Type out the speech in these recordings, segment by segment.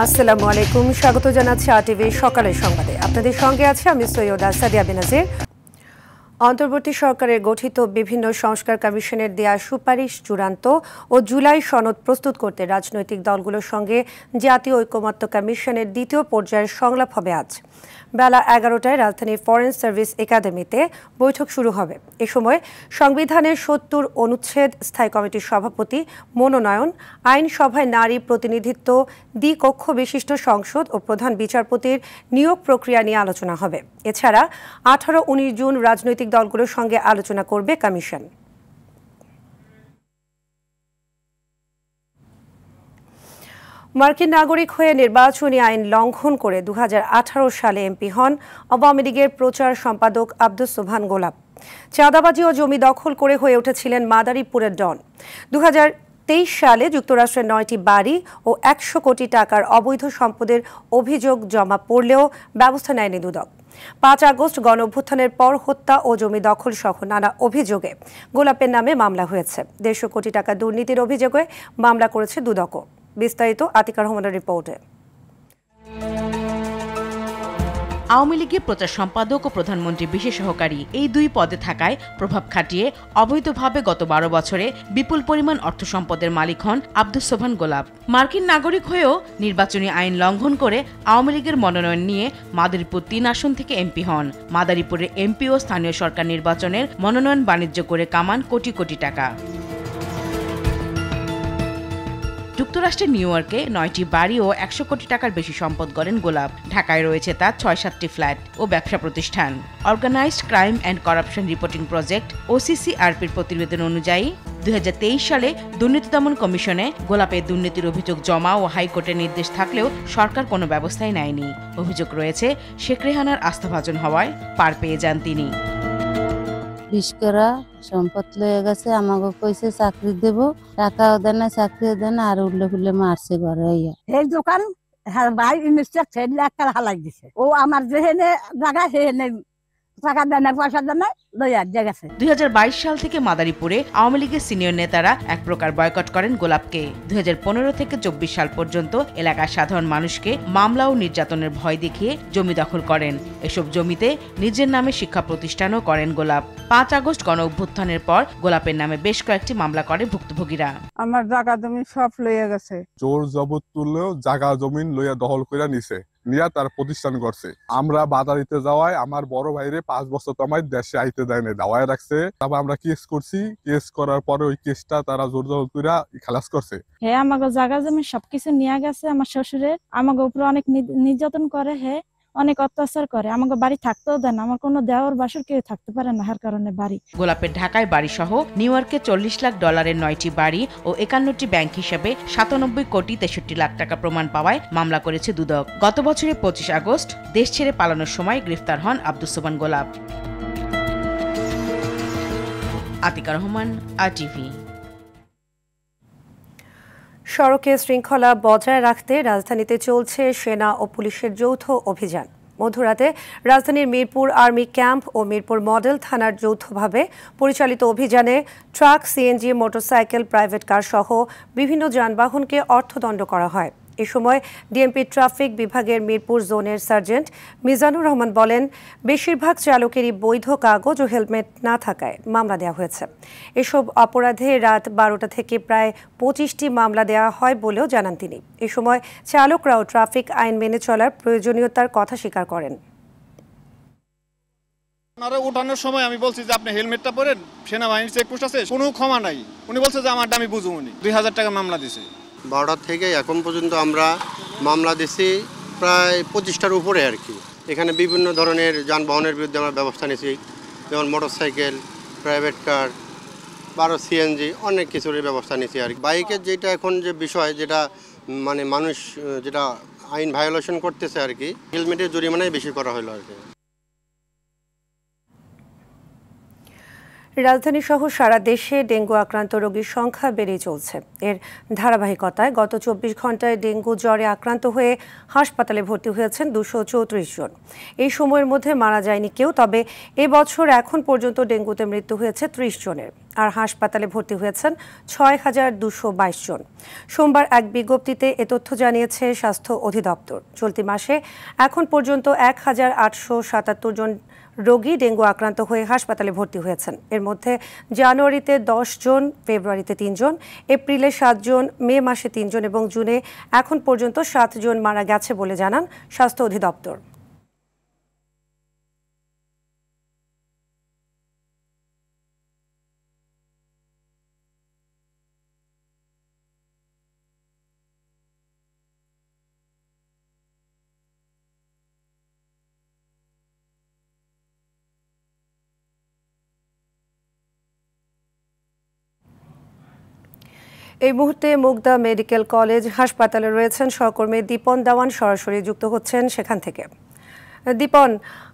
আসসালামু আলাইকুম, স্বাগত জানাচ্ছি আরটিভি সকালের সংবাদে। আপনাদের সঙ্গে আছে আমি সৈয়দা সাদিয়া বেনাজির। অন্তর্বর্তী সরকারের গঠিত বিভিন্ন সংস্কার কমিশনের দেয়া সুপারিশ চূড়ান্ত ও জুলাই সনদ প্রস্তুত করতে রাজনৈতিক দলগুলোর সঙ্গে জাতীয় ঐকমত্য কমিশনের দ্বিতীয় পর্যায়ের সংলাপ হবে আজ বেলা 11টায় রাজধানীর ফরেন সার্ভিস একাডেমিতে বৈঠক শুরু হবে। এ সময় সংবিধানের ৭০ অনুচ্ছেদ, স্থায়ী কমিটির সভাপতি মনোনয়ন, আইনসভায় নারী প্রতিনিধিত্ব, দ্বিকক্ষ বিশিষ্ট সংসদ ও প্রধান বিচারপতির নিয়োগ প্রক্রিয়া নিয়ে আলোচনা হবে। এছাড়া 18-19 জুন রাজনৈতিক দলগুলোর সঙ্গে আলোচনা করবে কমিশন। মার্কিন নাগরিক হয়ে নির্বাচনী আইন লঙ্ঘন করে 2018 সালে এমপি হন আওয়ামী লীগের প্রচার সম্পাদক আব্দুস সোবহান গোলাপ। চাঁদাবাজি ও জমি দখল করে হয়ে উঠেছিলেন মাদারীপুরের ডন। 2023 সালে যুক্তরাষ্ট্রের 9টি বাড়ি ও 100 কোটি টাকার অবৈধ সম্পদের অভিযোগ জমা পড়লেও ব্যবস্থা নেয়নি দুদক। 5 আগস্ট গণঅভ্যুত্থানের পর হত্যা ও জমি দখল সহ নানা অভিযোগে গোলাপের নামে মামলা হয়েছে। 150 কোটি টাকা দুর্নীতির অভিযোগে মামলা করেছে দুদকও। বিস্তারিত আতিকা রহমানের রিপোর্টে। আওয়ামী লীগের প্রচার সম্পাদক ও প্রধানমন্ত্রী বিশেষ সহকারী এই দুই পদে থাকায় প্রভাব খাটিয়ে অবৈধভাবে গত 12 বছরে বিপুল পরিমাণ অর্থ সম্পদের মালিক হন আব্দুস সোবহান গোলাপ। মার্কিন নাগরিক হয়েও নির্বাচনী আইন লঙ্ঘন করে আওয়ামী লীগের মনোনয়ন নিয়ে মাদারীপুর 3 আসন থেকে এমপি হন। মাদারীপুরের এমপি ও স্থানীয় সরকার নির্বাচনের মনোনয়ন বাণিজ্য করে কামান কোটি কোটি টাকা। যুক্তরাষ্ট্রের নিউ ইয়র্কে 9টি বাড়ি ও 100 কোটি টাকার বেশি সম্পদ গড়েন গোলাপ। ঢাকায় রয়েছে তার 6-7টি ফ্ল্যাট ও ব্যবসা প্রতিষ্ঠান। Organised crime and corruption reporting project OCCRPর প্রতিবেদন অনুযায়ী 2023 সালে দুর্নীতি দমন কমিশনে গোলাপের দুর্নীতির অভিযোগ জমা ও হাইকোর্টের নির্দেশ থাকলেও সরকার কোনো ব্যবস্থাই নেয়নি। অভিযোগ রয়েছে শেখ রেহানার আস্থাভাজন হওয়ায় পার পেয়ে যান তিনি। বিস্করা সম্পদ লয়ে গেছে, আমাকে কইছে চাকরি দেব, টাকাও দেন না, চাকরিও দেন না, আর উল্লে ফুল্লে মারছে ঘরে। এই দোকান ভাই ইনস্টার 6 লাখ টাকা হালাই দিছে। ও আমার যেহেনে জায়গা সেহেনে টাকা দেন না, পয়সা দেন না, লইয়া গেছে। 2022 সাল থেকে মাদারীপুরে আওয়ামী লীগের সিনিয়র নেতারা এক প্রকার বয়কট করেন গোলাপকে। 2015 থেকে 24 সাল পর্যন্ত এলাকার সাধারণ মানুষকে মামলা ও নির্যাতনের ভয় দেখিয়ে জমি দখল করেন। এসব জমিতে নিজের নামে শিক্ষা প্রতিষ্ঠানও করেন গোলাপ। 5 আগস্ট গণ অভ্যুত্থানের পর গোলাপের নামে বেশ কয়েকটি মামলা করে ভুক্তভোগীরা। আমার জায়গা জমি সব লইয়া গেছে, জোর জবত তুললেও জায়গা জমিন লইয়া দখল করে নিছে, নিয়া তার প্রতিষ্ঠান করছে। আমরা বাজারিতে যাওয়ায় আমার বড় ভাইরে 5 বছর তো আমার দেশে আইতে দেয় না, দাওয়ায় রাখছে। তারপর আমরা কেস করছি, কেস করার পরে ওই কেসটা তারা জোর জবত করে খালাস করছে। হ্যাঁ, আমাকে জায়গা জমি সবকিছু নিয়ে গেছে। আমার শ্বশুরের আমাকে উপরে অনেক নির্যাতন করে, হ্যাঁ অনেক অত্যাচার করে। আমাকে বাড়ি থাকতেও দেন, আমার কোনো দেওয়ার বাসর কেউ থাকতে পারে না, হার কারণে বাড়ি। গোলাপের ঢাকায় বাড়ি সহ নিউ ইয়র্কে $40 লাখ 9টি বাড়ি ও 51টি ব্যাংক হিসেবে 97 কোটি 63 লাখ টাকা প্রমাণ পাওয়ায় মামলা করেছে দুদক। গত বছরের 25 আগস্ট দেশ ছেড়ে পালানোর সময় গ্রেফতার হন আব্দুস সোবহান গোলাপ। আতিকা রহমান, আরটিভি। সড়কে শৃঙ্খলা বজায় রাখতে রাজধানীতে চলছে সেনা ও পুলিশের যৌথ অভিযান। মধ্যরাতে রাজধানীর মিরপুর আর্মি ক্যাম্প ও মিরপুর মডেল থানার যৌথভাবে পরিচালিত অভিযানে truck, CNG, motorcycle, private car সহ বিভিন্ন যানবাহনকে অর্থদণ্ড করা হয়। এ সময় ডিএমপি ট্রাফিক বিভাগের মিরপুর জোনের সার্জেন্ট মিজানুর রহমান বলেন, বেশিরভাগ চালকেরই বৈধ কাগজ ও হেলমেট না থাকায় মামলা দেওয়া হয়েছে। এসব অপরাধে রাত 12টা থেকে প্রায় 25টি মামলা দেওয়া হয় বলেও জানান তিনি। এ সময় চালকরাও ট্রাফিক আইন মেনে চলার প্রয়োজনীয়তার কথা স্বীকার করেন। উঠানোর সময় আমি বলছি যে আপনি হেলমেটটা পরেন, সেনাবাহিনীর চেকপোস্ট আছে, কোনো ক্ষমা নাই। উনি বলছে যে আমার দামি বুঝুমনি। 2000 টাকা মামলা দিছে। 12টা থেকে এখন পর্যন্ত আমরা মামলা দিছি প্রায় 25টার উপরে আর কি। এখানে বিভিন্ন ধরনের যানবাহনের বিরুদ্ধে আমরা ব্যবস্থা নিয়েছি, যেমন মোটরসাইকেল, প্রাইভেট কার, 12 সিএনজি, অনেক কিছুরই ব্যবস্থা নিয়েছি আর কি। বাইকের যেটা এখন যে বিষয়, যেটা মানে মানুষ যেটা আইন ভায়োলেশন করতেছে আর কি, হেলমেটের জরিমানাই বেশি করা হলো আর কি। রাজধানী সহ সারা দেশে ডেঙ্গু আক্রান্ত রোগীর সংখ্যা বেড়ে চলছে। এর ধারাবাহিকতায় গত 24 ঘন্টায় ডেঙ্গু জ্বরে আক্রান্ত হয়ে হাসপাতালে ভর্তি হয়েছেন 234 জন। এই সময়ের মধ্যে মারা যায়নি কেউ, তবে এবছর এখন পর্যন্ত ডেঙ্গুতে মৃত্যু হয়েছে 30 জনের। আর হাসপাতালে ভর্তি হয়েছেন ৬,২২২ জন। সোমবার এক বিজ্ঞপ্তিতে এ তথ্য জানিয়েছে স্বাস্থ্য অধিদপ্তর। চলতি মাসে এখন পর্যন্ত ১,৮৭৭ জন রোগী ডেঙ্গু আক্রান্ত হয়ে হাসপাতালে ভর্তি হয়েছেন। এর মধ্যে জানুয়ারিতে ১০ জন, ফেব্রুয়ারিতে ৩ জন, এপ্রিলে ৭ জন, মে মাসে ৩ জন এবং জুনে এখন পর্যন্ত ৭ জন মারা গেছে বলে জানান স্বাস্থ্য অধিদপ্তর। এই মুহূর্তে মুগদা মেডিকেল কলেজ হাসপাতালে রয়েছেন সহকর্মী দীপন দেওয়ান, সরাসরি যুক্ত হচ্ছেন সেখান থেকে। দীপন,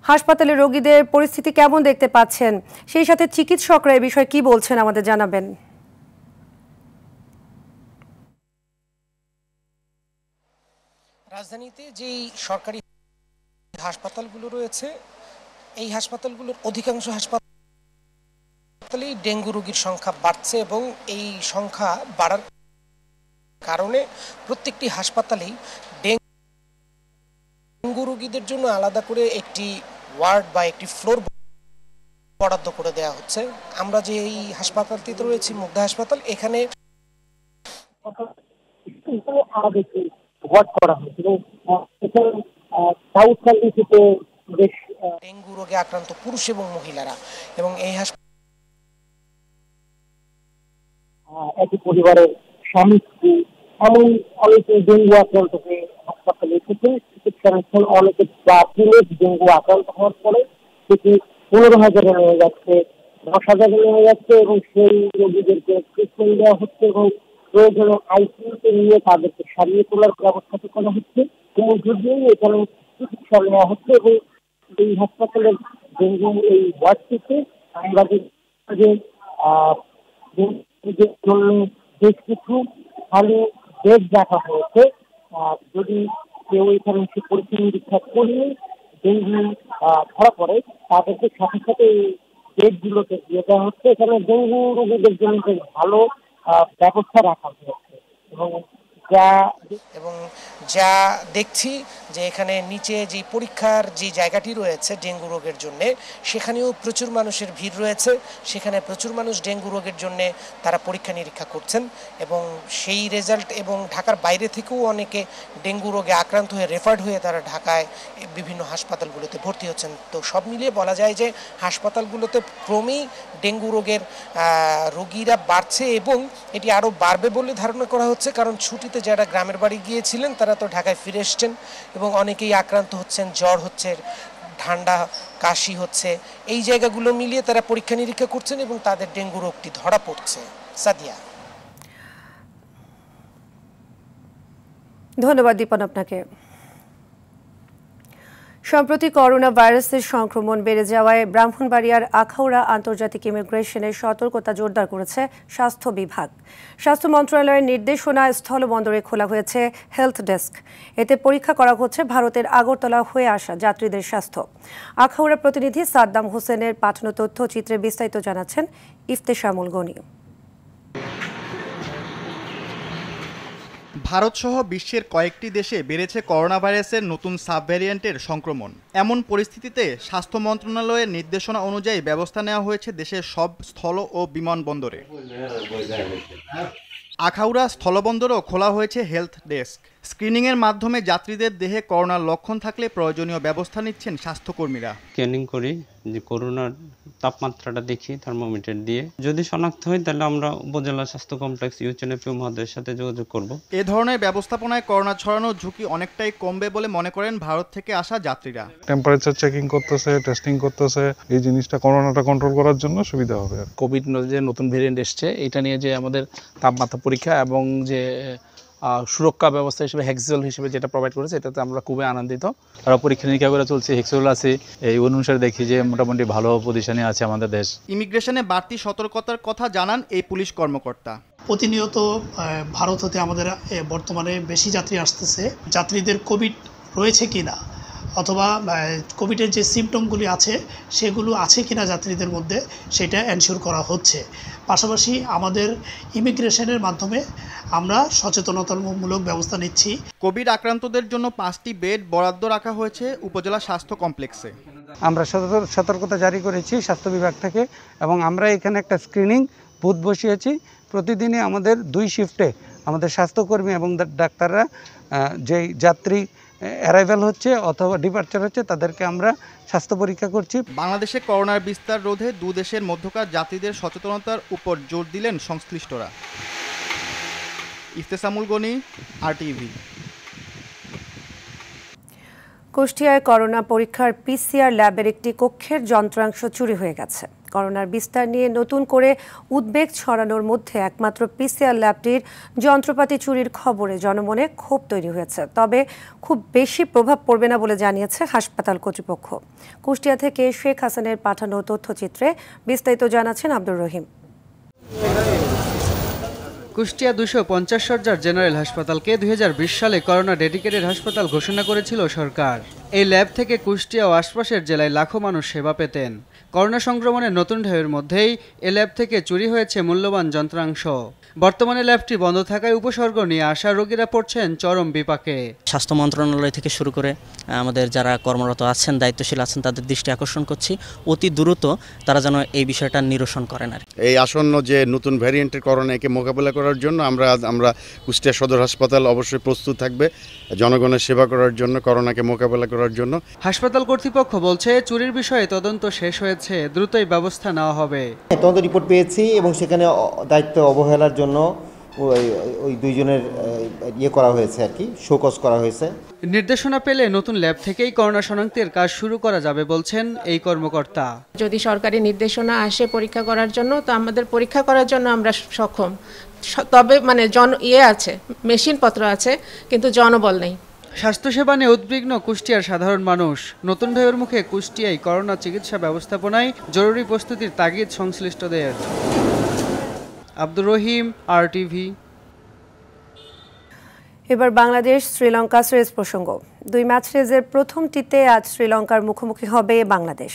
হাসপাতালে রোগীদের পরিস্থিতি কেমন দেখতে পাচ্ছেন, সেই সাথে চিকিৎসকরা এই বিষয়ে কি বলছেন আমাদের জানাবেন। রাজধানীতে যেই সরকারি হাসপাতালগুলো রয়েছে, এই হাসপাতালগুলোর অধিকাংশ হাসপাতালেই ডেঙ্গু রোগীর সংখ্যা বাড়ছে এবং এই সংখ্যা বাড়ার কারণে প্রত্যেকটি হাসপাতালেই ডেঙ্গু রোগীদের জন্য আলাদা করে একটি ওয়ার্ড বা একটি ফ্লোর বরাদ্দ করে দেওয়া হচ্ছে। আমরা যে এই হাসপাতালটিতে রয়েছি, মুগদা হাসপাতাল, এখানে ডেঙ্গু রোগে আক্রান্ত পুরুষ এবং মহিলারা, এবং এই একই পরিবারের স্বামী স্ত্রী এমন অনেকে ডেঙ্গু আক্রান্ত হয়ে হাসপাতালে এসেছে। চিকিৎসার ফল অনেকে ডেঙ্গু আক্রান্ত হওয়ার পরে সেটি 15,000-এ নেমে যাচ্ছে, 10,000-এ নেমে যাচ্ছে এবং সেই রোগীদেরকে ট্রিটমেন্ট দেওয়া হচ্ছে এবং প্রয়োজনে আইসিইউতে নিয়ে তাদেরকে সারিয়ে তোলার ব্যবস্থা করা হচ্ছে। এখানে চিকিৎসা নেওয়া হচ্ছে এবং এই হাসপাতালের ডেঙ্গু এই ওয়ার্ডটিতে আমরা যে জন্য বেশ কিছু ভালো বেড রাখা হয়েছে। যদি কেউ এখানে এসে পরীক্ষা নিরীক্ষা করিয়ে ডেঙ্গু ধরা পড়ে তাদেরকে সাথে সাথে এই বেডগুলোতে দিয়ে দেওয়া হচ্ছে। এখানে ডেঙ্গু রোগীদের জন্য বেশ ভালো ব্যবস্থা রাখা হয়েছে এবং যা দেখছি যে এখানে নিচে যে পরীক্ষার যে জায়গাটি রয়েছে ডেঙ্গু রোগের জন্য, সেখানেও প্রচুর মানুষের ভিড় রয়েছে। সেখানে প্রচুর মানুষ ডেঙ্গু রোগের জন্য তারা পরীক্ষা নিরীক্ষা করছেন এবং সেই রেজাল্ট, এবং ঢাকার বাইরে থেকেও অনেকে ডেঙ্গু রোগে আক্রান্ত হয়ে রেফার্ড হয়ে তারা ঢাকায় বিভিন্ন হাসপাতালগুলোতে ভর্তি হচ্ছেন। তো সব মিলিয়ে বলা যায় যে হাসপাতালগুলোতে ক্রমেই ডেঙ্গু রোগের রোগীরা বাড়ছে এবং এটি আরও বাড়বে বলে ধারণা করা হচ্ছে, কারণ ছুটিতে যারা গ্রামের বাড়ি গিয়েছিলেন তারা তো ঢাকায় ফিরে এসছেন এবং অনেকেই আক্রান্ত হচ্ছেন, জ্বর হচ্ছে, ঠান্ডা কাশি হচ্ছে। এই জায়গাগুলো মিলিয়ে তারা পরীক্ষা নিরীক্ষা করছেন এবং তাদের ডেঙ্গু রোগটি ধরা পড়ছে। সাদিয়া, ধন্যবাদ দীপন আপনাকে। সম্প্রতি করোনা ভাইরাসের সংক্রমণ বেড়ে যাওয়ায় ব্রাহ্মণবাড়িয়ার আখাউড়া আন্তর্জাতিক ইমিগ্রেশনের সতর্কতা জোরদার করেছে স্বাস্থ্য বিভাগ। স্বাস্থ্য মন্ত্রণালয়ের নির্দেশনায় স্থলবন্দরে খোলা হয়েছে হেলথ ডেস্ক। এতে পরীক্ষা করা হচ্ছে ভারতের আগরতলা হয়ে আসা যাত্রীদের স্বাস্থ্য। আখাউড়া প্রতিনিধি সাদ্দাম হোসেনের পাঠানো তথ্যচিত্রে বিস্তারিত জানাচ্ছেন ইফতেশামুল গনি। ভারতসহ বিশ্বের কয়েকটি দেশে বেড়েছে করোনা ভাইরাসের নতুন সাবভ্যারিয়েন্টের সংক্রমণ। এমন পরিস্থিতিতে স্বাস্থ্য মন্ত্রণালয়ের নির্দেশনা অনুযায়ী ব্যবস্থা নেওয়া হয়েছে দেশের সব স্থল ও বিমানবন্দরে। আখাউড়া স্থলবন্দরও খোলা হয়েছে হেলথ ডেস্ক। স্ক্রিনিংয়ের মাধ্যমে যাত্রীদের দেহে করোনার লক্ষণ থাকলে প্রয়োজনীয় ব্যবস্থা নিচ্ছেন স্বাস্থ্যকর্মীরা। স্ক্যানিং করি, যে করোনার তাপমাত্রাটা দেখি থার্মোমিটার দিয়ে। যদি শনাক্ত হয় তাহলে আমরা উপজেলা স্বাস্থ্য কমপ্লেক্স ইউএনএফপিও মহোদয়ের সাথে যোগাযোগ করব। এ ধরনের ব্যবস্থাপনায় করোনা ছড়ানোর ঝুঁকি অনেকটাই কমবে বলে মনে করেন ভারত থেকে আসা যাত্রীরা। টেম্পারেচার চেকিং করতেছে, টেস্টিং করতেছে, এই জিনিসটা করোনাটা কন্ট্রোল করার জন্য সুবিধা হবে। কোভিড যে নতুন ভেরিয়েন্ট এসছে, এটা নিয়ে যে আমাদের তাপমাত্রা পরীক্ষা এবং যে সুরক্ষা ব্যবস্থা হিসেবে হেক্সোল হিসেবে যেটা প্রোভাইড করেছে, এটাতে আমরা খুবই আনন্দিত। আর পরীক্ষা নিরীক্ষা করে চলছে, হেক্সোল আছে, এই অনুসারে দেখি যে মোটামুটি ভালো পজিশনে আছে আমাদের দেশ। ইমিগ্রেশনে বাড়তি সতর্কতার কথা জানান এই পুলিশ কর্মকর্তা। প্রতিনিয়ত ভারত হতে আমাদের বর্তমানে বেশি যাত্রী আসতেছে। যাত্রীদের কোভিড রয়েছে কিনা অথবা কোভিডের যে সিমটমগুলি আছে সেগুলো আছে কিনা যাত্রীদের মধ্যে সেটা এনশিওর করা হচ্ছে। পাশাপাশি আমাদের ইমিগ্রেশনের মাধ্যমে আমরা সচেতনতামূলক ব্যবস্থা নিচ্ছি। কোভিড আক্রান্তদের জন্য 5টি বেড বরাদ্দ রাখা হয়েছে উপজেলা স্বাস্থ্য কমপ্লেক্সে। আমরা সতর্কতা জারি করেছি স্বাস্থ্য বিভাগ থেকে এবং আমরা এখানে একটা স্ক্রিনিং বুথ বসিয়েছি। প্রতিদিনই আমাদের 2 শিফটে আমাদের স্বাস্থ্যকর্মী এবং ডাক্তাররা যেই যাত্রী অ্যারাইভাল হচ্ছে অথবা ডিপার্চার হচ্ছে তাদেরকে আমরা স্বাস্থ্য পরীক্ষা করছি। বাংলাদেশে করোনার বিস্তার রোধে দুই দেশের মধ্যকার যাত্রীদের সচেতনতার উপর জোর দিলেন সংশ্লিষ্টরা। ইফতেসামুল গনি, RTV। কুষ্টিয়ায় করোনা পরীক্ষার PCR ল্যাবের একটি কক্ষের যন্ত্রাংশ চুরি হয়ে গেছে। করোনার বিস্তার নিয়ে নতুন করে উদ্বেগ ছড়ানোর মধ্যে একমাত্র PCR ল্যাবটির যন্ত্রপাতি চুরির খবরে জনমনে ক্ষোভ তৈরি হয়েছে। তবে খুব বেশি প্রভাব পড়বে না বলে জানিয়েছে হাসপাতাল কর্তৃপক্ষ। কুষ্টিয়া থেকে শেখ হাসানের পাঠানো তথ্যচিত্রে বিস্তারিত জানাচ্ছেন আব্দুর রহিম। কুষ্টিয়া 250 শয্যার জেনারেল হাসপাতালকে 2020 সালে করোনা ডেডিকেটেড হাসপাতাল ঘোষণা করেছিল সরকার। এই ল্যাব থেকে কুষ্টিয়া ও আশপাশের জেলায় লাখো মানুষ সেবা পেতেন। করোনা সংক্রমণের নতুন ঢেউয়ের মধ্যেই এ ল্যাব থেকে চুরি হয়েছে মূল্যবান যন্ত্রাংশ। বর্তমানে ল্যাবটি বন্ধ থাকায় উপসর্গ নিয়ে আসা রোগীরা পড়ছেন চরম বিপাকে। স্বাস্থ্য মন্ত্রণালয় থেকে শুরু করে আমাদের যারা কর্মরত আছেন, দায়িত্বশীল আছেন, তাদের দৃষ্টি আকর্ষণ করছি অতি দ্রুত তারা যেন এই বিষয়টা নিরসন করেন। এই আসন্ন যে নতুন ভ্যারিয়েন্টের করোনাকে মোকাবেলা করার জন্য আমরা কুষ্টিয়া সদর হাসপাতাল অবশ্যই প্রস্তুত থাকবে জনগণের সেবা করার জন্য, করোনাকে মোকাবেলা করার জন্য। হাসপাতাল কর্তৃপক্ষ বলছে চুরির বিষয়ে তদন্ত শেষ হয়েছে, দ্রুতই ব্যবস্থা নেওয়া হবে। তদন্ত রিপোর্ট পেয়েছি এবং সেখানে দায়িত্ব অবহেলার জন্য ওই দুইজনের করা হয়েছে আর কি, শোকজ করা হয়েছে। নির্দেশনা পেলে নতুন ল্যাব থেকেই করোনা শনাক্তের কাজ শুরু করা যাবে বলছেন এই কর্মকর্তা। যদি সরকারি নির্দেশনা আসে পরীক্ষা করার জন্য, তো আমাদের পরীক্ষা করার জন্য আমরা সক্ষম। তবে আছে, মেশিনপত্র আছে, কিন্তু জনবল নেই। স্বাস্থ্যসেবা নিয়ে উদ্বিগ্ন কুষ্টিয়ার সাধারণ মানুষ। নতুন ঢেউয়ের মুখে কুষ্টিয়ায় করোনা চিকিৎসা ব্যবস্থাপনায় জরুরি প্রস্তুতির তাগিদ সংশ্লিষ্টদের। আব্দুর রহিম, RTV। এবার বাংলাদেশ শ্রীলঙ্কা সিরিজ প্রসঙ্গ। 2 ম্যাচ সিরিজের প্রথমটিতে আজ শ্রীলঙ্কার মুখোমুখি হবে বাংলাদেশ।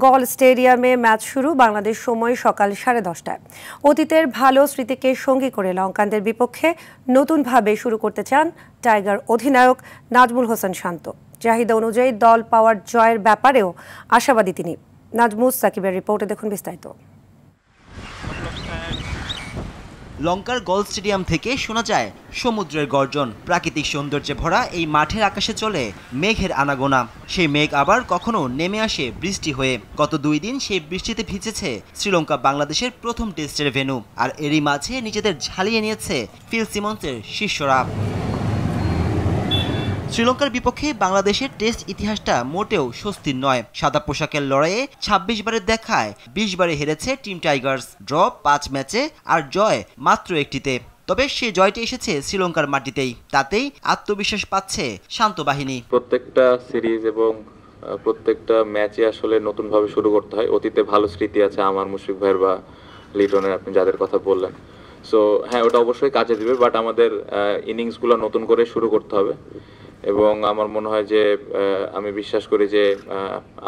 গল স্টেডিয়ামে ম্যাচ শুরু বাংলাদেশ সময় সকাল 10:30টায়। অতীতের ভালো স্মৃতিকে সঙ্গী করে লঙ্কানদের বিপক্ষে নতুনভাবে শুরু করতে চান টাইগার অধিনায়ক নাজমুল হোসেন শান্ত। চাহিদা অনুযায়ী দল পাওয়ার জয়ের ব্যাপারেও আশাবাদী তিনি। নাজমুস সাকিবের রিপোর্টে দেখুন বিস্তারিত। লঙ্কার গল স্টেডিয়াম থেকে শোনা যায় সমুদ্রের গর্জন। প্রাকৃতিক সৌন্দর্যে ভরা এই মাঠের আকাশে চলে মেঘের আনাগোনা। সেই মেঘ আবার কখনো নেমে আসে বৃষ্টি হয়ে। গত 2 দিন সেই বৃষ্টিতে ভিজেছে শ্রীলঙ্কা বাংলাদেশের প্রথম টেস্টের ভেন্যু। আর এরই মাঝে নিজেদের ঝালিয়ে নিয়েছে ফিল সিমন্সের শিষ্যরা। শ্রীলঙ্কার বিপক্ষে বাংলাদেশের টেস্ট ইতিহাসটা মোটেও স্বস্তির নয়। সাদা পোশাকের লড়াইয়ে 26 বারের দেখায় 20 বারে হেরেছে টিম টাইগার্স। ড্র 5 ম্যাচে আর জয় মাত্র 1টিতে। তবে সেই জয়টি এসেছে শ্রীলঙ্কার মাটিতেই। তাতেই আত্মবিশ্বাস পাচ্ছে শান্ত বাহিনী। প্রত্যেকটা সিরিজ এবং প্রত্যেকটা ম্যাচে আসলে নতুনভাবে শুরু করতে হয়। অতীতে ভালো স্মৃতি আছে আমার, মুশফিক ভাইয়ের বা লিটনের, আপনি যাদের কথা বললেন। সো হ্যাঁ, ওটা অবশ্যই কাজে দিবে, বাট আমাদের ইনিংসগুলো নতুন করে শুরু করতে হবে। এবং আমার মনে হয় যে আমি বিশ্বাস করি যে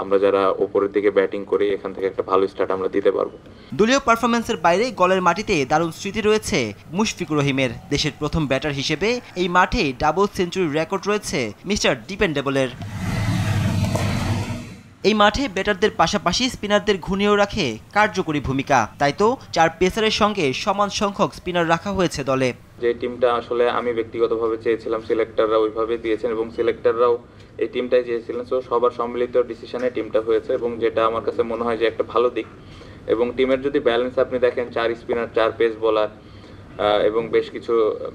আমরা যারা উপরের দিকে ব্যাটিং করি এখান থেকে একটা ভালো স্টার্ট আমরা দিতে পারবো। দলীয় পারফরম্যান্সের বাইরে গলের মাটিতে দারুণ স্মৃতি রয়েছে মুশফিকুর রহিমের। দেশের প্রথম ব্যাটার হিসেবে এই মাঠে ডাবল সেঞ্চুরির রেকর্ড রয়েছে মিস্টার ডিপেন্ডেবলের। এই মাঠে ব্যাটারদের পাশাপাশি স্পিনারদের ঘুরিয়েও রাখে কার্যকরী ভূমিকা। তাই তো 4 পেসারের সঙ্গে সমান সংখ্যক স্পিনার রাখা হয়েছে দলে। যে টিমটা আসলে আমি ব্যক্তিগতভাবে চেয়েছিলাম, সিলেক্টররা ওইভাবে দিয়েছেন এবং সিলেক্টররাও এই টিমটাই চেয়েছিলেন। সো সবার সম্মিলিত ডিসিশনে টিমটা হয়েছে এবং যেটা আমার কাছে মনে হয় যে একটা ভালো দিক। এবং টিমের যদি ব্যালেন্স আপনি দেখেন, 4 স্পিনার, 4 পেস বোলার এবং বেশ কিছু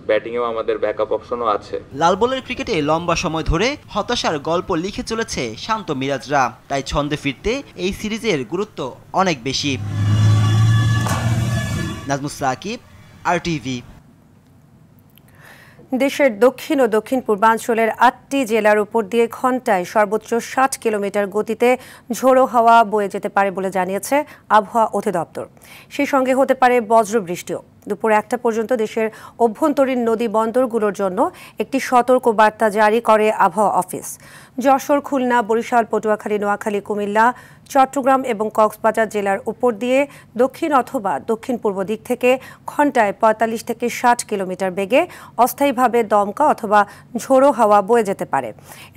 ব্যাটিংয়েও আমাদের ব্যাকআপ অপশনও আছে। লাল বলের ক্রিকেটে লম্বা সময় ধরে হতাশার গল্প লিখে চলেছে শান্ত মিরাজরা। তাই ছন্দে ফিরতে এই সিরিজের গুরুত্ব অনেক বেশি। নাজমুস সাকিব, RTV। দেশের দক্ষিণ ও দক্ষিণ পূর্বাঞ্চলের 8টি জেলার উপর দিয়ে ঘন্টায় সর্বোচ্চ 60 কিলোমিটার গতিতে ঝোড়ো হাওয়া বয়ে যেতে পারে বলে জানিয়েছে আবহাওয়া অধিদপ্তর। সেই সঙ্গে হতে পারে বজ্রবৃষ্টিও। দুপুর 1টা পর্যন্ত দেশের অভ্যন্তরীণ নদী বন্দরগুলোর জন্য একটি সতর্ক বার্তা জারি করে আবহাওয়া অফিস। যশোর, খুলনা, বরিশাল, পটুয়াখালী, নোয়াখালী, কুমিল্লা, চট্টগ্রাম এবং কক্সবাজার জেলার উপর দিয়ে দক্ষিণ অথবা দক্ষিণ পূর্ব দিক থেকে ঘন্টায় ৪৫ থেকে ৬০ কিলোমিটার বেগে অস্থায়ীভাবে দমকা অথবা ঝোড়ো হাওয়া বয়ে যেতে পারে।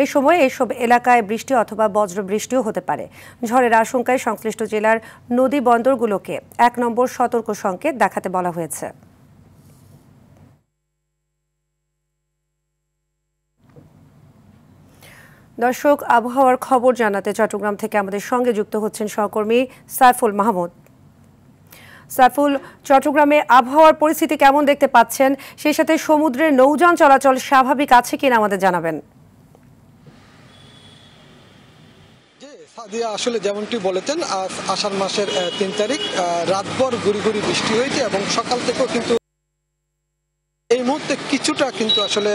এ সময় এসব এলাকায় বৃষ্টি অথবা বজ্রবৃষ্টিও হতে পারে। ঝড়ের আশঙ্কায় সংশ্লিষ্ট জেলার নদী বন্দরগুলোকে ১ নম্বর সতর্ক সংকেত দেখাতে বলা হয়েছে। দর্শক, আবহাওয়ার খবর জানাতে চট্টগ্রাম থেকে আমাদের সঙ্গে যুক্ত হচ্ছেন সহকর্মী সাইফুল মাহমুদ। সাইফুল, চট্টগ্রামে আবহাওয়ার পরিস্থিতি কেমন দেখতে পাচ্ছেন, সেই সাথে সমুদ্রের নৌযান চলাচল স্বাভাবিক আছে কিনা আমাদের জানাবেন। সাদিয়া, আসলে যেমনটি বলেছেন, আষাঢ় মাসের ৩ তারিখ রাতভর গুড়ি গুড়ি বৃষ্টি হয়েছে এবং সকাল থেকেও কিন্তু এই মুহূর্তে কিছুটা কিন্তু আসলে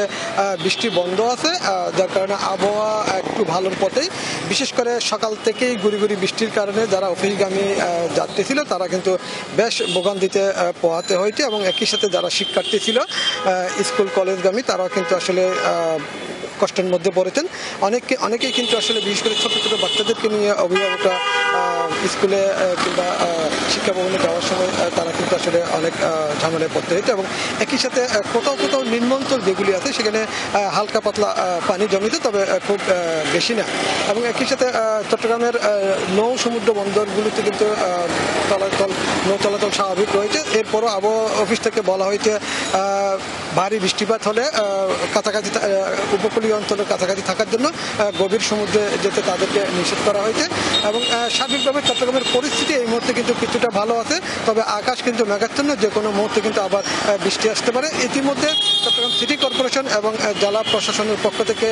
বৃষ্টি বন্ধ আছে, যার কারণে আবহাওয়া একটু ভালোর পথেই। বিশেষ করে সকাল থেকেই গুড়ি গুড়ি বৃষ্টির কারণে যারা অফিসগামী যাত্রী ছিল তারা কিন্তু বেশ ভোগান্তিতে পোহাতে হয়েছে এবং একই সাথে যারা শিক্ষার্থী ছিল স্কুল কলেজগামী তারাও কিন্তু আসলে কষ্টের মধ্যে পড়েছেন। অনেকেই কিন্তু আসলে বিশেষ করে ছোট ছোট বাচ্চাদেরকে নিয়ে অভিভাবকরা স্কুলে কিংবা শিক্ষা ভবনে যাওয়ার সময় তারা কিন্তু আসলে অনেক ঝামেলায় পড়তে হয়েছে এবং একই সাথে কোথাও কোথাও নিম্নাঞ্চল যেগুলি আছে সেখানে হালকা পাতলা পানি জমিতে, তবে খুব বেশি না। এবং একই সাথে চট্টগ্রামের নৌ সমুদ্র বন্দরগুলিতে কিন্তু নৌ চলাচল স্বাভাবিক রয়েছে। এরপরও আবহাওয়া অফিস থেকে বলা হয়েছে ভারী বৃষ্টিপাত হলে কাছাকাছি উপকূলীয় অঞ্চলের কাছাকাছি থাকার জন্য গভীর সমুদ্রে যেতে তাদেরকে নিষেধ করা হয়েছে। এবং সার্বিকভাবে চট্টগ্রামের পরিস্থিতি এই মুহূর্তে কিন্তু কিছুটা ভালো আছে, তবে আকাশ কিন্তু মেঘাচ্ছন্ন, যে কোনো মুহূর্তে কিন্তু আবার বৃষ্টি আসতে পারে। ইতিমধ্যে চট্টগ্রাম সিটি কর্পোরেশন এবং জেলা প্রশাসনের পক্ষ থেকে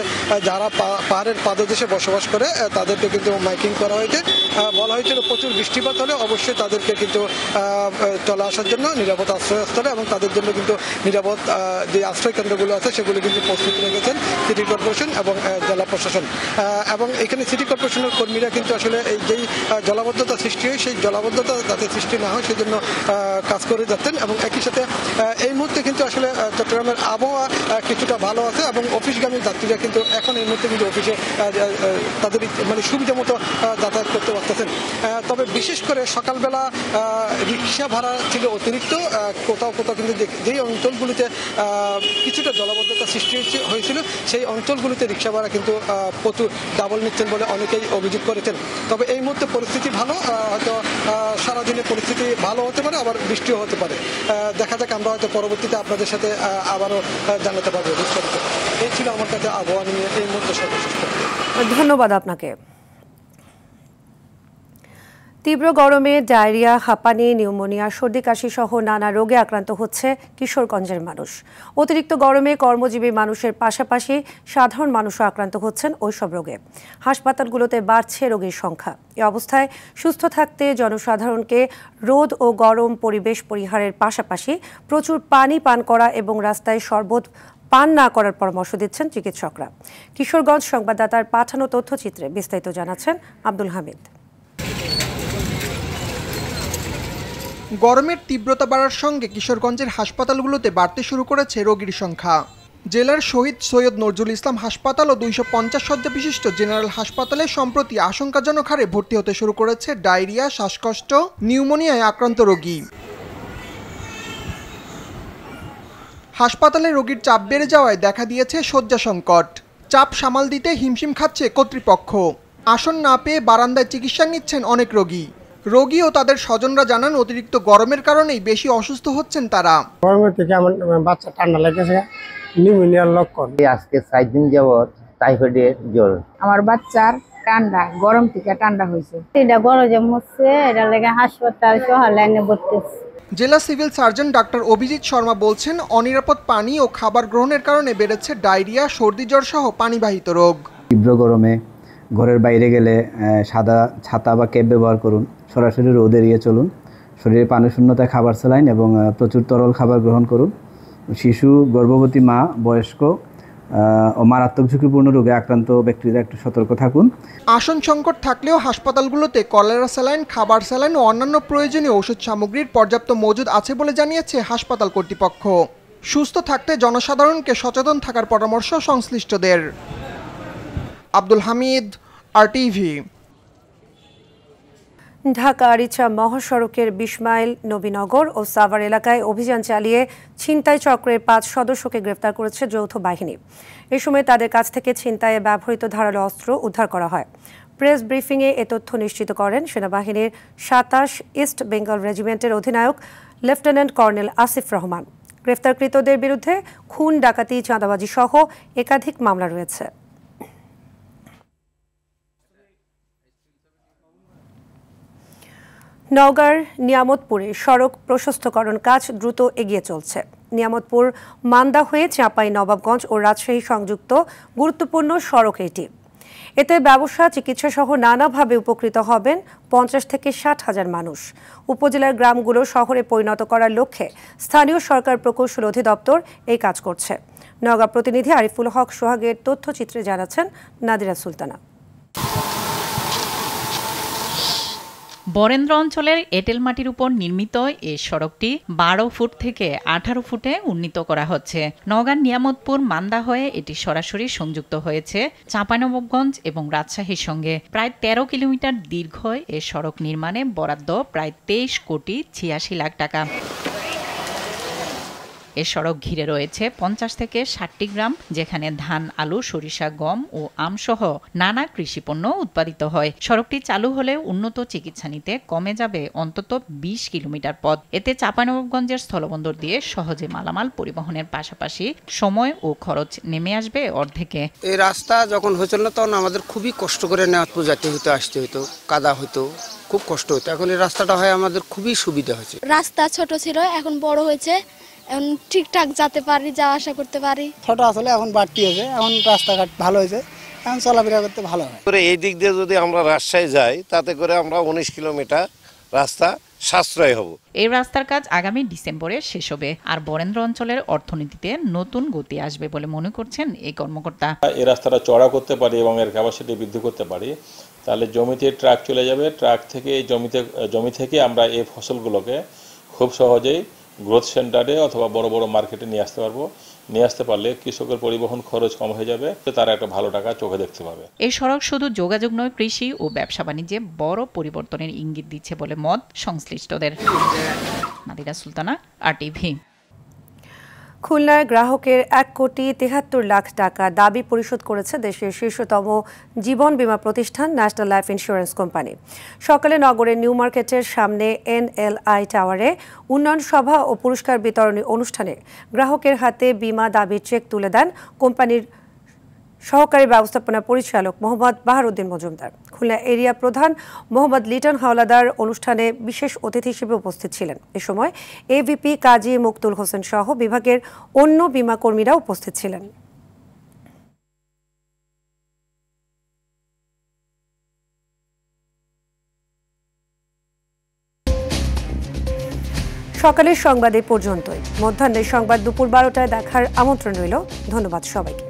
যারা পাহাড়ের পাদদেশে বসবাস করে তাদেরকে কিন্তু মাইকিং করা হয়েছে। বলা হয়েছিল প্রচুর বৃষ্টিপাত হলে অবশ্যই তাদেরকে কিন্তু চলে আসার জন্য নিরাপদ আশ্রয়স্থলে এবং তাদের জন্য কিন্তু নিরাপদ যে আশ্রয় কেন্দ্রগুলো আছে সেগুলো কিন্তু প্রস্তুত রেখেছেন সিটি কর্পোরেশন এবং জেলা প্রশাসন। এবং এখানে সিটি কর্পোরেশনের কর্মীরা কিন্তু আসলে এই যেই জলাবদ্ধতা সৃষ্টি হয় সেই জলাবদ্ধতা যাতে সৃষ্টি না হয় সেজন্য কাজ করে যাচ্ছেন। এবং একই সাথে এই মুহূর্তে কিন্তু আসলে চট্টগ্রামের আবহাওয়া কিছুটা ভালো আছে এবং অফিসগামী যাত্রীরা কিন্তু এখন এই মুহূর্তে কিন্তু অফিসে তাদের মানে সুবিধা মতো যাতায়াত করতে পারতেছেন। তবে বিশেষ করে সকালবেলা রিক্সা ভাড়া ছিল অতিরিক্ত, কোথাও কোথাও কিন্তু যেই অঞ্চলগুলিতে কিছুটা জলাবদ্ধতা সৃষ্টি হয়েছিল সেই অঞ্চলগুলিতে রিক্সা ভাড়া কিন্তু প্রচুর ডাবল নিচ্ছেন বলে অনেকেই অভিযোগ করেছেন। তবে এই মুহূর্তে পরিস্থিতি ভালো, হয়তো সারাদিনে পরিস্থিতি ভালো হতে পারে, আবার বৃষ্টিও হতে পারে। দেখা যাক, আমরা হয়তো পরবর্তীতে আপনাদের সাথে আবারও জানাতে পারবো বিস্তারিত। এই ছিল আমার কাছে আবহাওয়া নিয়ে এই মুহূর্তে সর্বশেষ। ধন্যবাদ আপনাকে। তীব্র গরমে ডায়রিয়া, হাঁপানি, নিউমোনিয়া, সর্দি কাশি সহ নানা রোগে আক্রান্ত হচ্ছে কিশোরগঞ্জের মানুষ। অতিরিক্ত গরমে কর্মজীবী মানুষের পাশাপাশি সাধারণ মানুষও আক্রান্ত হচ্ছেন ওইসব রোগে। হাসপাতালগুলোতে বাড়ছে রোগীর সংখ্যা। এ অবস্থায় সুস্থ থাকতে জনসাধারণকে রোদ ও গরম পরিবেশ পরিহারের পাশাপাশি প্রচুর পানি পান করা এবং রাস্তায় শরবত পান না করার পরামর্শ দিচ্ছেন চিকিৎসকরা। কিশোরগঞ্জ সংবাদদাতার পাঠানো তথ্যচিত্রে বিস্তারিত জানাচ্ছেন আব্দুল হামিদ। গরমের তীব্রতা বাড়ার সঙ্গে কিশোরগঞ্জের হাসপাতালগুলোতে বাড়তে শুরু করেছে রোগীর সংখ্যা। জেলার শহীদ সৈয়দ নজরুল ইসলাম হাসপাতাল ও 250 শয্যা বিশিষ্ট জেনারেল হাসপাতালে সম্প্রতি আশঙ্কাজনক হারে ভর্তি হতে শুরু করেছে ডায়রিয়া, শ্বাসকষ্ট, নিউমোনিয়ায় আক্রান্ত রোগী। হাসপাতালে রোগীর চাপ বেড়ে যাওয়ায় দেখা দিয়েছে শয্যা সংকট। চাপ সামাল দিতে হিমশিম খাচ্ছে কর্তৃপক্ষ। আসন না পেয়ে বারান্দায় চিকিৎসা নিচ্ছেন অনেক রোগী। রোগী ও তাদের স্বজনরা জানান অতিরিক্ত গরমের কারণেই বেশি অসুস্থ হচ্ছেন তারা। গরমের থেকে আমার বাচ্চা ঠান্ডা লেগেছে, নিউমোনিয়ার লক্ষণ। আজকে 4 দিন যাবত টাইফয়েডের জ্বর। আমার বাচ্চার ঠান্ডা, গরম থেকে ঠান্ডা হয়েছে। এটা গরম হচ্ছে, এটা লেগে হাসপাতাল সহ লাইনে ভর্তি। জেলা civil surgeon doctor Abhijit Sharma বলছেন, অনিরাপদ পানি ও খাবার গ্রহণের কারণে বেড়েছে ডায়রিয়া, সর্দি জ্বর সহ পানিবাহিত রোগ। তীব্র গরমে ঘরের বাইরে গেলে সাদা ছাতা বা ক্যাপ ব্যবহার করুন, সরাসরি রোদ এড়িয়ে চলুন, শরীরে পানি শূন্যতায় খাবার স্যালাইন এবং প্রচুর তরল খাবার গ্রহণ করুন। শিশু, গর্ভবতী মা, বয়স্ক ও মারাত্মক ঝুঁকিপূর্ণ রোগে আক্রান্ত ব্যক্তিরা একটু সতর্ক থাকুন। আসন সংকট থাকলেও হাসপাতালগুলোতে কলেরা স্যালাইন, খাবার স্যালাইন ও অন্যান্য প্রয়োজনীয় ওষুধ সামগ্রীর পর্যাপ্ত মজুদ আছে বলে জানিয়েছে হাসপাতাল কর্তৃপক্ষ। সুস্থ থাকতে জনসাধারণকে সচেতন থাকার পরামর্শ সংশ্লিষ্টদের। আব্দুল হামিদ, RTV। ঢাকা আরিচা মহাসড়কের ২০ মাইল নবীনগর ও সাভার এলাকায় অভিযান চালিয়ে ছিনতাই চক্রের ৫ সদস্যকে গ্রেফতার করেছে যৌথ বাহিনী। এ সময় তাদের কাছ থেকে ছিনতাইয়ে ব্যবহৃত ধারালো অস্ত্র উদ্ধার করা হয়। প্রেস ব্রিফিংয়ে এ তথ্য নিশ্চিত করেন সেনাবাহিনীর ২৭ ইস্ট বেঙ্গল রেজিমেন্টের অধিনায়ক লেফটেন্যান্ট কর্নেল আসিফ রহমান। গ্রেফতারকৃতদের বিরুদ্ধে খুন, ডাকাতি, চাঁদাবাজি সহ একাধিক মামলা রয়েছে। নওগাঁর নিয়ামতপুরে সড়ক প্রশস্তকরণ কাজ দ্রুত এগিয়ে চলছে। নিয়ামতপুর মান্দা হয়ে চাঁপাই নবাবগঞ্জ ও রাজশাহী সংযুক্ত গুরুত্বপূর্ণ সড়ক এটি। এতে ব্যবসা, চিকিৎসা সহ নানাভাবে উপকৃত হবেন ৫০ থেকে ৬০ হাজার মানুষ। উপজেলার গ্রামগুলো শহরে পরিণত করার লক্ষ্যে স্থানীয় সরকার প্রকৌশল অধিদপ্তর এই কাজ করছে। নওগাঁ প্রতিনিধি আরিফুল হক সোহাগের তথ্যচিত্রে জানাচ্ছেন নাদিরা সুলতানা। বরেন্দ্র অঞ্চলের এঁটেল মাটির উপর নির্মিত এই সড়কটি ১২ ফুট থেকে ১৮ ফুটে উন্নীত করা হচ্ছে। নওগাঁর নিয়ামতপুর মান্দা হয়ে এটি সরাসরি সংযুক্ত হয়েছে চাঁপাইনবাবগঞ্জ এবং রাজশাহীর সঙ্গে। প্রায় ১৩ কিলোমিটার দীর্ঘ এ সড়ক নির্মাণে বরাদ্দ প্রায় ২৩ কোটি ৮৬ লাখ টাকা। এ সড়ক ঘিরে রয়েছে ৫০ থেকে ৬০টি গ্রাম, যেখানে ধান, আলু, সরিষা, গম ও আমসহ নানা কৃষিপণ্য উৎপাদিত হয়। সড়কটি চালু হলে উন্নত চিকিৎসা নিতে কমে যাবে অন্তত ২০ কিলোমিটার পথ। এতে চাঁপাইনবাবগঞ্জের স্থলবন্দর দিয়ে সহজে মালামাল পরিবহনের পাশাপাশি সময় ও খরচ নেমে আসবে অর্ধেকে। এই রাস্তা যখন হয়েছিল না তখন আমাদের খুবই কষ্ট করে নেওয়ার যেতে হতো, আসতে হতো, কাদা হতো, খুব কষ্ট হতো। এখন এই রাস্তাটা হয় আমাদের খুবই সুবিধা হয়েছে। রাস্তা ছোট ছিল, এখন বড় হয়েছে, এখন ঠিকঠাক যেতে পারি, যাওয়া আসা করতে পারি। ছোট আসলে এখন বাড়তি হয়েছে, এখন রাস্তাঘাট ভালো হয়েছে, এখন চলাফেরা করতে ভালো হয়। এই দিক দিয়ে যদি আমরা রাজশাহী যাই, তাতে করে আমরা ১৯ কিলোমিটার রাস্তা সাশ্রয় হব। এই রাস্তার কাজ আগামী ডিসেম্বরে শেষ হবে, আর বরেন্দ্র অঞ্চলের অর্থনীতিতে নতুন গতি আসবে বলে মনে করছেন এই কর্মকর্তা। এই রাস্তাটা চড়া করতে পারি এবং এর ক্যাপাসিটি বৃদ্ধি করতে পারি, তাহলে জমিতে ট্রাক চলে যাবে। ট্রাক থেকে জমি থেকে আমরা এই ফসলগুলোকে খুব সহজেই গ্রোথ সেন্টারে অথবা বড় বড় মার্কেটে নিয়ে আসতে পারবো। নিয়ে আসতে পারলে কৃষকের পরিবহন খরচ কম হয়ে যাবে, তারা একটা ভালো টাকা চোখে দেখতে পাবে। এই সড়ক শুধু যোগাযোগ নয়, কৃষি ও ব্যবসা বাণিজ্যে বড় পরিবর্তনের ইঙ্গিত দিচ্ছে বলে মত সংশ্লিষ্টদের। নাদিরা সুলতানা, RTV। খুলনায় গ্রাহকের ১,৭৩,০০,০০০ টাকা দাবি পরিশোধ করেছে দেশের শীর্ষতম জীবন বীমা প্রতিষ্ঠান ন্যাশনাল লাইফ ইন্স্যুরেন্স কোম্পানি। সকালে নগরের নিউ মার্কেটের সামনে NLI টাওয়ারে উন্নয়ন সভা ও পুরস্কার বিতরণী অনুষ্ঠানে গ্রাহকের হাতে বীমা দাবির চেক তুলে দেন কোম্পানির সহকারী ব্যবস্থাপনা পরিচালক মোহাম্মদ বাহারউদ্দিন মজুমদার। খুলনা এরিয়া প্রধান মোহাম্মদ লিটন হাওলাদার অনুষ্ঠানে বিশেষ অতিথি হিসেবে উপস্থিত ছিলেন। এ সময় AVP কাজী মুক্তুল হোসেন সহ বিভাগের অন্য বীমা কর্মীরা উপস্থিত ছিলেন। সকালের সংবাদ এই পর্যন্তই। মধ্যাহ্নের সংবাদ দুপুর ১২টায় দেখার আমন্ত্রণ রইল। ধন্যবাদ সবাইকে।